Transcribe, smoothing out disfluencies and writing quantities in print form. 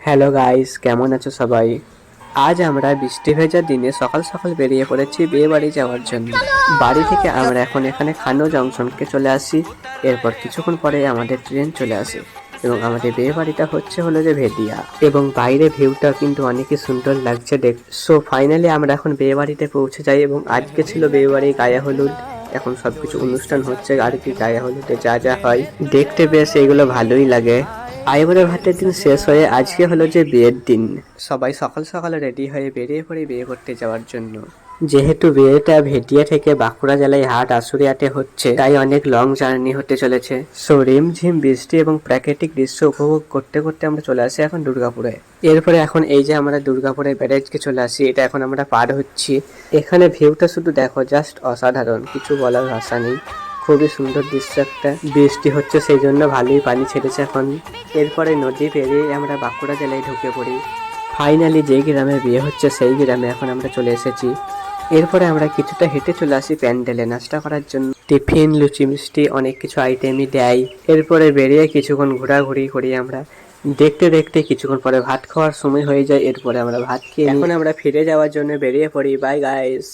Hello guys, কেমন আছো সবাই? আজ আমরা বৃষ্টি ভেজা দিনে সকাল সকাল বেরিয়ে পড়েছি বিয়ে বাড়ি যাওয়ার জন্য। বাড়ি থেকে আমরা এখন এখানে খানো জংশনকে চলে আসি। এরপর কিছুক্ষণ পরে আমাদের ট্রেন চলে আসে এবং আমাদের বিয়ে বাড়িটা হলো যে ভেদিয়া, এবং বাইরে ভিউটা কিন্তু অনেকই সুন্দর লাগছে দেখ। সো ফাইনালি আমরা এখন বিয়ে বাড়িতে পৌঁছে যাই এবং আজকে ছিল বিয়ে বাড়ি গায়ে হলুদ। এখন সবকিছু অনুষ্ঠান হচ্ছে আর কি, গায়ে হলুদে যা যা হয় দেখতে বেশ এগুলো ভালোই লাগে। আইবুড়ো ভাতের দিন শেষ হয়ে আজকে হলো যে বিয়ের দিন। সবাই সকাল সকাল রেডি হয়ে বেরিয়ে পড়ে বিয়ে করতে যাওয়ার জন্য। যেহেতু বিয়েটা ভেটিয়া থেকে বাঁকুড়া জেলায় হাট আশুরিয়াতে হচ্ছে, তাই অনেক লং জার্নি হতে চলেছে। সো রিমঝিম বৃষ্টি এবং প্রাকৃতিক দৃশ্য উপভোগ করতে করতে আমরা চলে আসি এখন দুর্গাপুরে। এরপরে এখন এই যে আমরা দুর্গাপুরের ব্যারেজকে চলে আসি, এটা এখন আমরা পার হচ্ছি। এখানে ভিউটা শুধু দেখো, জাস্ট অসাধারণ, কিছু বলার ভাষা নেই। খুবই সুন্দর দৃশ্য একটা। বৃষ্টি হচ্ছে সেই জন্য ভালোই পানি ছেড়েছে এখন। এরপরে নদী পেরিয়ে আমরা বাঁকুড়া জেলায় ঢুকে পড়ি। ফাইনালি যেই গ্রামে বিয়ে হচ্ছে সেই গ্রামে এখন আমরা চলে এসেছি। এরপরে আমরা কিছুটা হেঁটে চলে আসি প্যান্ডেলে নাস্তা করার জন্য। টিফিন, লুচি, মিষ্টি অনেক কিছু আইটেমই দেয়। এরপরে বেরিয়ে কিছুক্ষণ ঘোরাঘুরি করি আমরা। দেখতে দেখতে কিছুক্ষণ পরে ভাত খাওয়ার সময় হয়ে যায়। এরপরে আমরা ভাত খেয়ে এখন আমরা ফিরে যাওয়ার জন্য বেরিয়ে পড়ি। Bye guys.